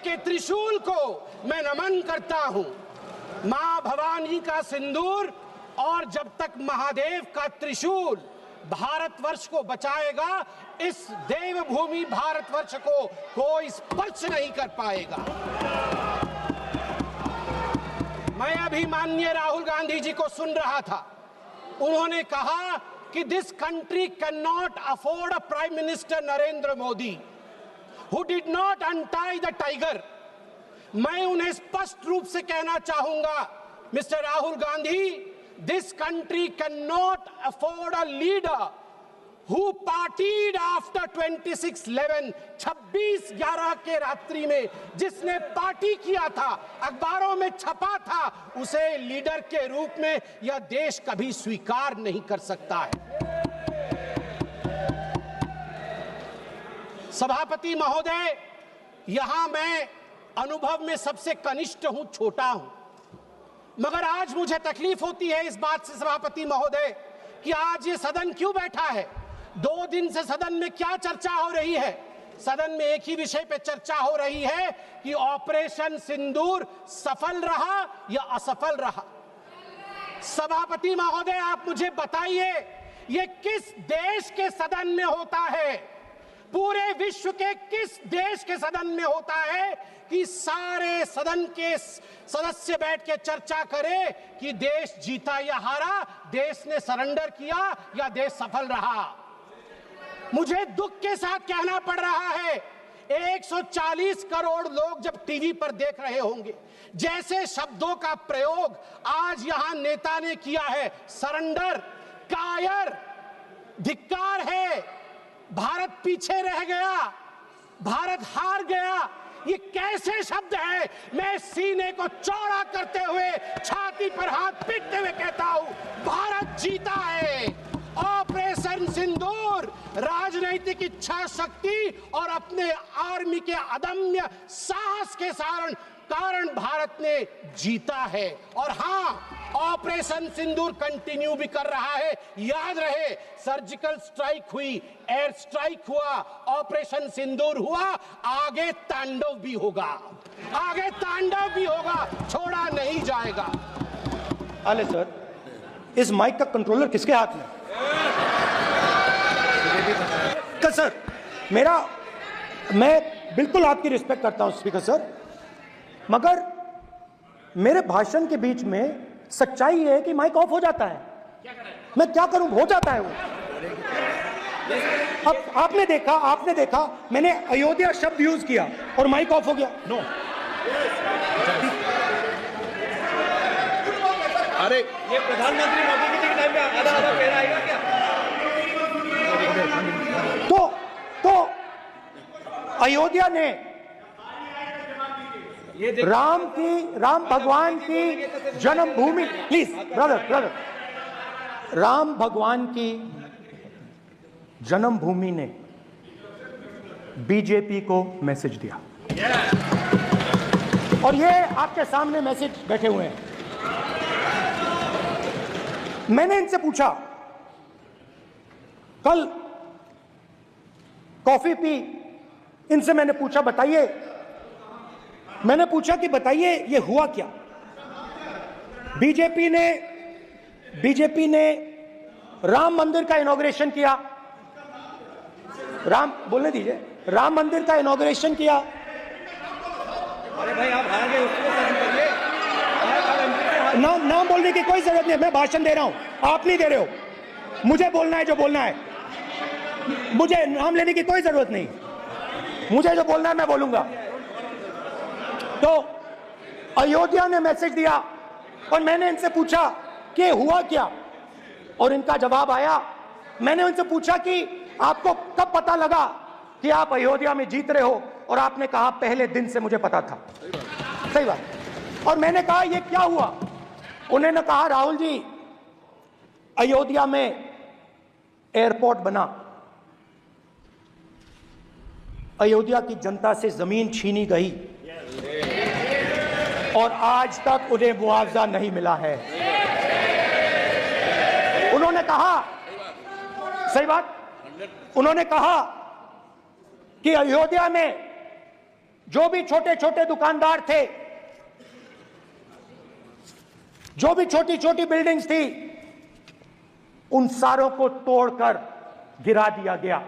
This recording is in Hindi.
के त्रिशूल को मैं नमन करता हूं। मां भवानी का सिंदूर और जब तक महादेव का त्रिशूल भारतवर्ष को बचाएगा, इस देवभूमि भारतवर्ष को कोई स्पर्श नहीं कर पाएगा। मैं अभी माननीय राहुल गांधी जी को सुन रहा था। उन्होंने कहा कि this country can not afford a prime minister Narendra Modi who did not untie the tiger. मैं उन्हें स्पष्ट रूप से कहना चाहूंगा, mister Rahul Gandhi, this country can not afford a leader who partied after 26/11, 26/11 के रात्रि में जिसने पार्टी किया था, अखबारों में छपा था, उसे लीडर के रूप में यह देश कभी स्वीकार नहीं कर सकता है। सभापति महोदय, यहां मैं अनुभव में सबसे कनिष्ठ हूं, छोटा हूं, मगर आज मुझे तकलीफ होती है इस बात से सभापति महोदय कि आज ये सदन क्यों बैठा है। 2 दिन से सदन में क्या चर्चा हो रही है? सदन में एक ही विषय पे चर्चा हो रही है कि ऑपरेशन सिंदूर सफल रहा या असफल रहा। सभापति महोदय, आप मुझे बताइए, ये किस देश के सदन में होता है? पूरे विश्व के किस देश के सदन में होता है कि सारे सदन के सदस्य बैठ के चर्चा करें कि देश जीता या हारा, देश ने सरेंडर किया या देश सफल रहा? मुझे दुख के साथ कहना पड़ रहा है, 140 करोड़ लोग जब टीवी पर देख रहे होंगे, जैसे शब्दों का प्रयोग आज यहां नेता ने किया है, सरेंडर, कायर, धिक्कार है, भारत पीछे रह गया, भारत हार गया, ये कैसे शब्द है? मैं सीने को चौड़ा करते हुए, छाती पर हाथ पीटते हुए कहता हूं, भारत जीता है। ऑपरेशन सिंदूर राजनीतिक इच्छा शक्ति और अपने आर्मी के अदम्य साहस के कारण भारत ने जीता है। और हां, ऑपरेशन सिंदूर कंटिन्यू भी कर रहा है। याद रहे, सर्जिकल स्ट्राइक हुई, एयर स्ट्राइक हुआ, ऑपरेशन सिंदूर हुआ, आगे तांडव भी होगा, आगे तांडव भी होगा, छोड़ा नहीं जाएगा। अले सर, इस माइक का कंट्रोलर किसके हाथ में? सर, मैं बिल्कुल आपकी रिस्पेक्ट करता हूं स्पीकर सर, मगर मेरे भाषण के बीच में सच्चाई है कि माइक ऑफ हो जाता है। मैं क्या करूं, हो जाता है वो। अब आपने देखा मैंने अयोध्या शब्द यूज किया और माइक ऑफ हो गया। नो, अरे ये प्रधानमंत्री मोदी जी के टाइम में आधा फेरा आएगा क्या? तो अयोध्या ने राम भगवान की जन्मभूमि, प्लीज ब्रदर, राम भगवान की जन्मभूमि ने बीजेपी को मैसेज दिया, और ये आपके सामने मैसेज बैठे हुए हैं। मैंने इनसे पूछा, कल कॉफी पी, इनसे मैंने पूछा बताइए ये हुआ क्या? बीजेपी ने राम मंदिर का इनॉग्रेशन किया, बोलने दीजिए, राम मंदिर का इनॉग्रेशन किया। अरे भाई, आप हार गए, नाम बोलने की कोई जरूरत नहीं है, मैं भाषण दे रहा हूं, आप नहीं दे रहे हो। मुझे बोलना है जो बोलना है, मुझे नाम लेने की कोई जरूरत नहीं, मुझे जो बोलना है मैं बोलूंगा। तो अयोध्या ने मैसेज दिया और मैंने इनसे पूछा कि हुआ क्या, और इनका जवाब आया। मैंने उनसे पूछा कि आपको कब पता लगा कि आप अयोध्या में जीत रहे हो, और आपने कहा पहले दिन से मुझे पता था। सही बात। और मैंने कहा ये क्या हुआ? उन्होंने कहा, राहुल जी, अयोध्या में एयरपोर्ट बना, अयोध्या की जनता से जमीन छीनी गई और आज तक उन्हें मुआवजा नहीं मिला है। उन्होंने कहा, सही बात, उन्होंने कहा कि अयोध्या में जो भी छोटे छोटे दुकानदार थे, जो भी छोटी छोटी बिल्डिंग्स थी, उन सारों को तोड़कर गिरा दिया गया।